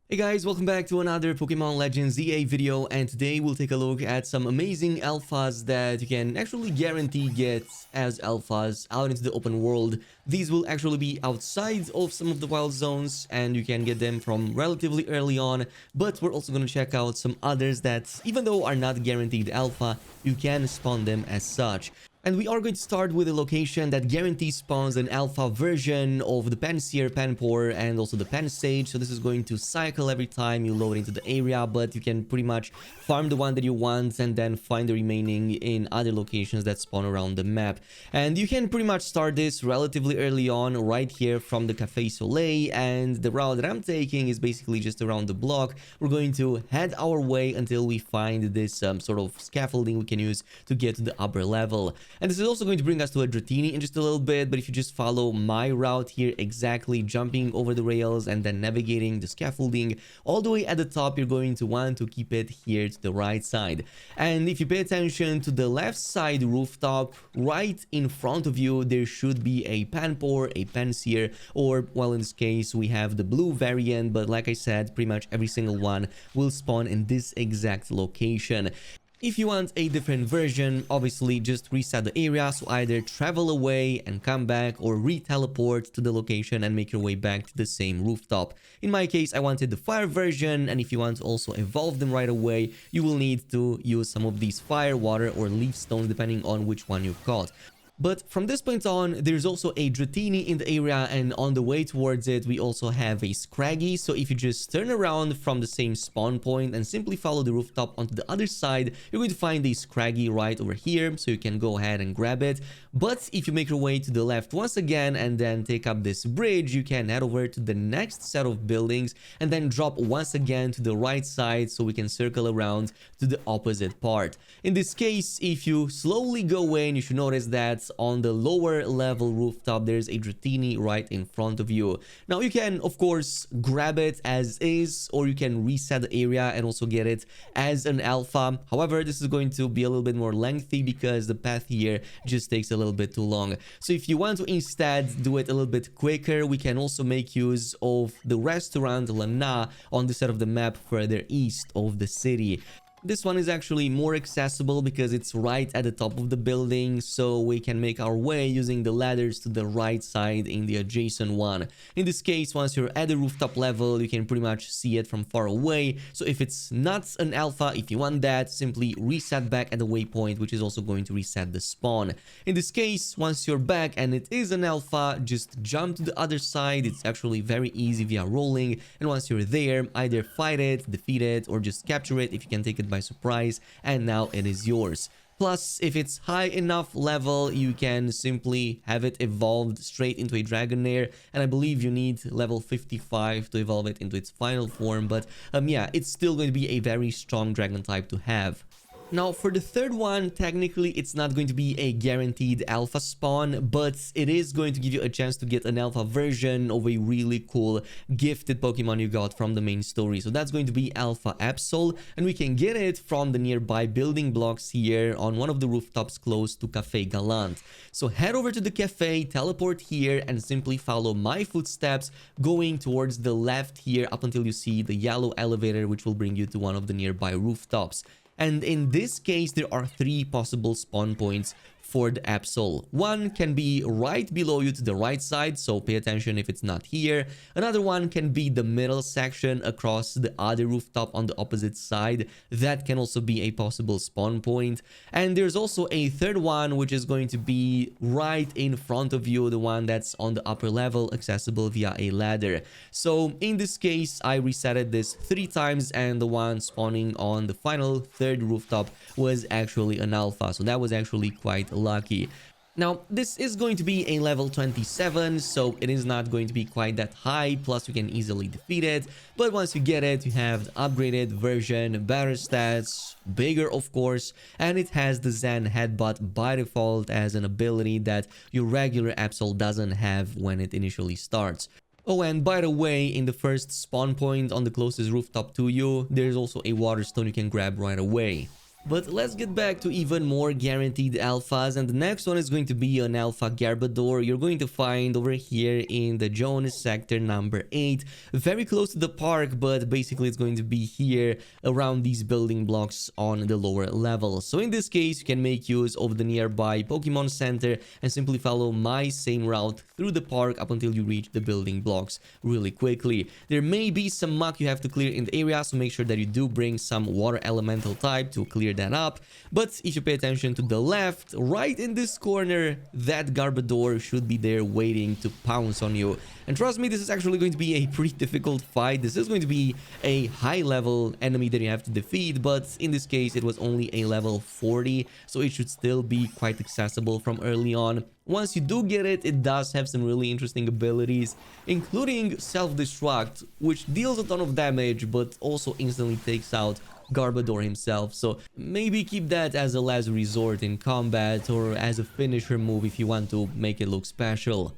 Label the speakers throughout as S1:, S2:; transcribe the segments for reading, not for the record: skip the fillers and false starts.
S1: Hey guys, welcome back to another Pokemon Legends ZA video, and today we'll take a look at some amazing alphas that you can actually guarantee get as alphas out into the open world. These will actually be outside of some of the wild zones and you can get them from relatively early on, but we're also going to check out some others that, even though are not guaranteed alpha, you can spawn them as such. And we are going to start with a location that guarantees spawns an alpha version of the Pansear, Panpour, and also the Pansage. So this is going to cycle every time you load into the area, but you can pretty much farm the one that you want and then find the remaining in other locations that spawn around the map. And you can pretty much start this relatively early on right here from the Café Soleil, and the route that I'm taking is basically just around the block. We're going to head our way until we find this sort of scaffolding we can use to get to the upper level. And this is also going to bring us to a Dratini in just a little bit, but if you just follow my route here exactly, jumping over the rails and then navigating the scaffolding all the way at the top, you're going to want to keep it here to the right side. And if you pay attention to the left side rooftop, right in front of you, there should be a Panpour, a Pansear, or, well, in this case, we have the blue variant, but like I said, pretty much every single one will spawn in this exact location. If you want a different version, obviously just reset the area, so either travel away and come back or re-teleport to the location and make your way back to the same rooftop. In my case, I wanted the fire version, and if you want to also evolve them right away, you will need to use some of these fire, water, or leaf stones depending on which one you've caught. But from this point on, there's also a Dratini in the area, and on the way towards it, we also have a Scraggy. So if you just turn around from the same spawn point and simply follow the rooftop onto the other side, you're going to find a Scraggy right over here, so you can go ahead and grab it. But if you make your way to the left once again and then take up this bridge, you can head over to the next set of buildings and then drop once again to the right side, so we can circle around to the opposite part. In this case, if you slowly go in, you should notice that on the lower level rooftop there's a Dratini right in front of you. Now you can of course grab it as is, or you can reset the area and also get it as an alpha. However, this is going to be a little bit more lengthy because the path here just takes a little bit too long. So if you want to instead do it a little bit quicker, we can also make use of the restaurant Lana on this side of the map further east of the city. This one is actually more accessible because it's right at the top of the building, so we can make our way using the ladders to the right side in the adjacent one. In this case, once you're at the rooftop level, you can pretty much see it from far away. So if it's not an alpha, if you want that, simply reset back at the waypoint, which is also going to reset the spawn. In this case, once you're back and it is an alpha, just jump to the other side. It's actually very easy via rolling, and once you're there, either fight it, defeat it, or just capture it if you can take it by surprise, and now it is yours. Plus, if it's high enough level, you can simply have it evolved straight into a Dragonair, and I believe you need level 55 to evolve it into its final form, but yeah, it's still going to be a very strong dragon type to have. Now, for the third one, technically, it's not going to be a guaranteed alpha spawn, but it is going to give you a chance to get an alpha version of a really cool gifted Pokemon you got from the main story. So that's going to be Alpha Absol, and we can get it from the nearby building blocks here on one of the rooftops close to Café Galant. So head over to the cafe, teleport here, and simply follow my footsteps, going towards the left here up until you see the yellow elevator, which will bring you to one of the nearby rooftops. And in this case, there are 3 possible spawn points for the Absol. One can be right below you to the right side, so pay attention if it's not here. Another one can be the middle section across the other rooftop on the opposite side. That can also be a possible spawn point. And there's also a third one, which is going to be right in front of you, the one that's on the upper level, accessible via a ladder. So in this case, I resetted this 3 times, and the one spawning on the final third rooftop was actually an alpha. So that was actually quite lucky. Now, this is going to be a level 27, so it is not going to be quite that high, plus you can easily defeat it. But once you get it, you have the upgraded version, better stats, bigger of course, and it has the Zen Headbutt by default as an ability that your regular Absol doesn't have when it initially starts. Oh, and by the way, in the first spawn point on the closest rooftop to you, there's also a water stone you can grab right away. But let's get back to even more guaranteed alphas, and the next one is going to be an alpha Garbodor. You're going to find over here in the Jones sector number 8, very close to the park, but basically it's going to be here around these building blocks on the lower level. So in this case, you can make use of the nearby Pokemon Center and simply follow my same route through the park up until you reach the building blocks really quickly. There may be some muck you have to clear in the area, so make sure that you do bring some water elemental type to clear that up. But if you pay attention to the left, right in this corner, that Garbodor should be there waiting to pounce on you. And trust me, this is actually going to be a pretty difficult fight. This is going to be a high level enemy that you have to defeat, but in this case it was only a level 40, so it should still be quite accessible from early on. Once you do get it, it does have some really interesting abilities, including self-destruct, which deals a ton of damage but also instantly takes out Garbodor himself. So maybe keep that as a last resort in combat or as a finisher move if you want to make it look special.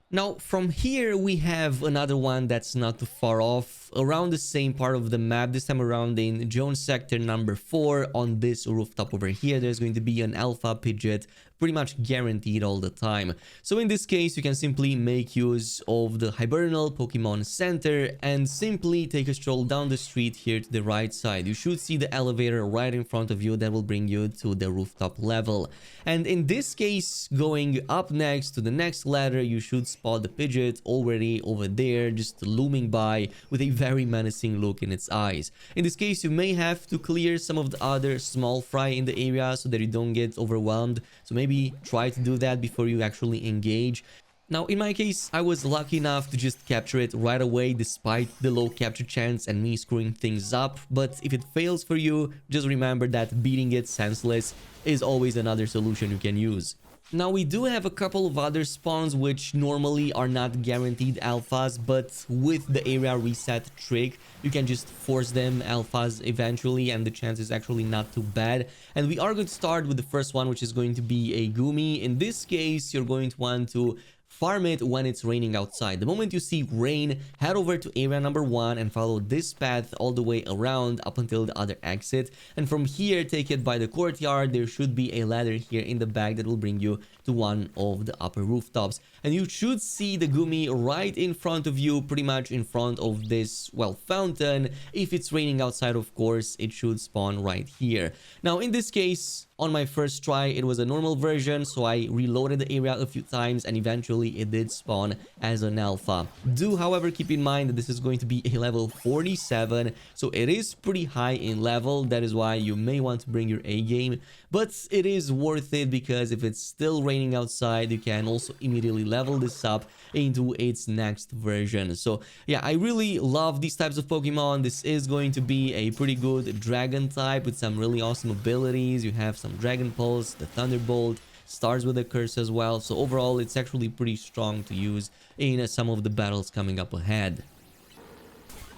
S1: Now, from here, we have another one that's not too far off, around the same part of the map, this time around in Jones sector number 4, on this rooftop over here. There's going to be an alpha Pidgeot, pretty much guaranteed all the time. So in this case, you can simply make use of the Hibernal Pokemon Center and simply take a stroll down the street here to the right side. You should see the elevator right in front of you that will bring you to the rooftop level. And in this case, going up next to the next ladder, you should spot the Pidgeot already over there, just looming by with a very menacing look in its eyes. In this case, you may have to clear some of the other small fry in the area so that you don't get overwhelmed. So maybe try to do that before you actually engage. Now, in my case, I was lucky enough to just capture it right away despite the low capture chance and me screwing things up. But if it fails for you, just remember that beating it senseless is always another solution you can use. Now, we do have a couple of other spawns which normally are not guaranteed alphas, but with the area reset trick, you can just force them alphas eventually, and the chance is actually not too bad. And we are going to start with the first one, which is going to be a Goomy. In this case, you're going to want to farm it when it's raining outside. The moment you see rain, head over to area number 1 and follow this path all the way around up until the other exit. And from here, take it by the courtyard. There should be a ladder here in the back that will bring you to one of the upper rooftops. And you should see the Goomy right in front of you, pretty much in front of this, well, fountain. If it's raining outside, of course, it should spawn right here. Now, in this case, on my first try, it was a normal version, so I reloaded the area a few times and eventually it did spawn as an alpha. Do, however, keep in mind that this is going to be a level 47, so it is pretty high in level. That is why you may want to bring your A game, but it is worth it because if it's still raining outside, you can also immediately level this up into its next version. So yeah, I really love these types of Pokemon. This is going to be a pretty good dragon type with some really awesome abilities. You have some Dragon Pulse, the Thunderbolt, starts with a curse as well. So overall, it's actually pretty strong to use in some of the battles coming up ahead.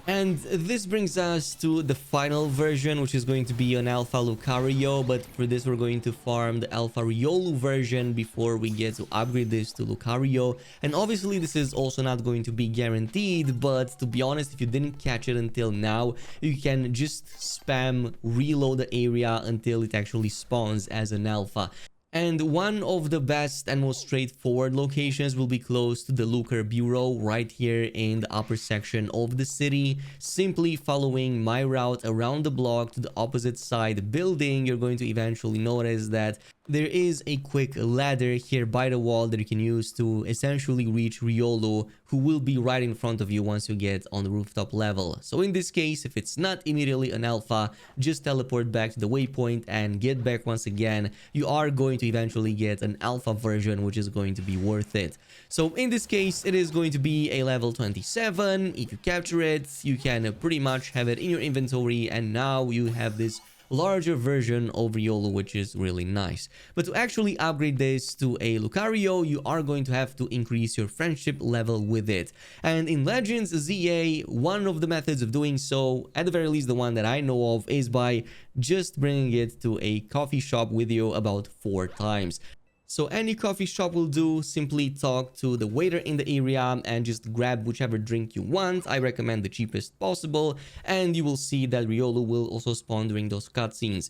S1: And this brings us to the final version, which is going to be an Alpha Lucario. But for this, we're going to farm the Alpha Riolu version before we get to upgrade this to Lucario. And obviously, this is also not going to be guaranteed. But to be honest, if you didn't catch it until now, you can just spam reload the area until it actually spawns as an Alpha. And one of the best and most straightforward locations will be close to the Lucar Bureau right here in the upper section of the city. Simply following my route around the block to the opposite side building, you're going to eventually notice that there is a quick ladder here by the wall that you can use to essentially reach Riolu, who will be right in front of you once you get on the rooftop level. So in this case, if it's not immediately an alpha, just teleport back to the waypoint and get back once again. You are going to eventually get an alpha version, which is going to be worth it. So in this case, it is going to be a level 27. If you capture it, you can pretty much have it in your inventory, and now you have this larger version of Riolu, which is really nice. But to actually upgrade this to a Lucario, you are going to have to increase your friendship level with it. And in Legends ZA, one of the methods of doing so, at the very least the one that I know of, is by just bringing it to a coffee shop with you about 4 times. So any coffee shop will do. Simply talk to the waiter in the area and just grab whichever drink you want. I recommend the cheapest possible, and you will see that Riolu will also spawn during those cutscenes.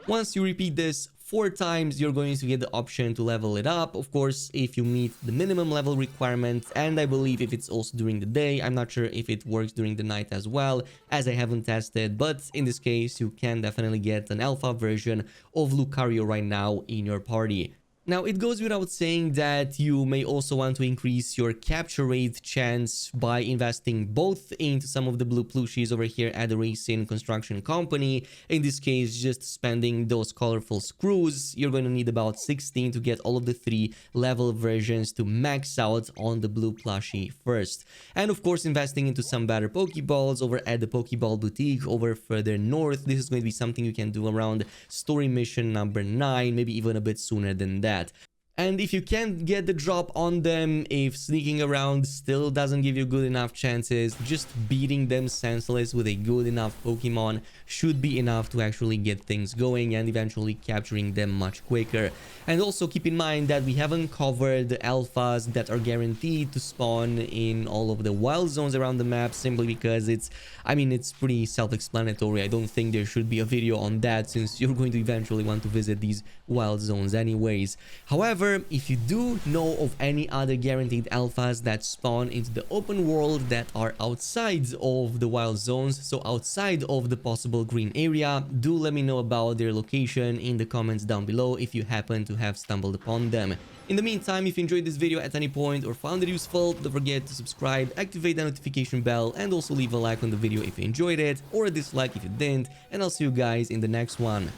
S1: Once you repeat this 4 times, you're going to get the option to level it up. Of course, if you meet the minimum level requirement, and I believe if it's also during the day. I'm not sure if it works during the night as well, as I haven't tested, but in this case, you can definitely get an alpha version of Lucario right now in your party. Now, it goes without saying that you may also want to increase your capture rate chance by investing both into some of the blue plushies over here at the Racing Construction Company. In this case, just spending those colorful screws. You're going to need about 16 to get all of the 3 level versions to max out on the blue plushie first. And of course, investing into some better Pokeballs over at the Pokeball Boutique over further north. This is going to be something you can do around story mission number 9, maybe even a bit sooner than that. And if you can't get the drop on them, if sneaking around still doesn't give you good enough chances, just beating them senseless with a good enough Pokemon should be enough to actually get things going and eventually capturing them much quicker. And also keep in mind that we haven't covered the alphas that are guaranteed to spawn in all of the wild zones around the map, simply because it's pretty self-explanatory. I don't think there should be a video on that, since you're going to eventually want to visit these wild zones anyways. However, if you do know of any other guaranteed alphas that spawn into the open world that are outside of the wild zones, so outside of the possible green area, do let me know about their location in the comments down below if you happen to have stumbled upon them. In the meantime, if you enjoyed this video at any point or found it useful, don't forget to subscribe, activate the notification bell, and also leave a like on the video if you enjoyed it, or a dislike if you didn't, and I'll see you guys in the next one.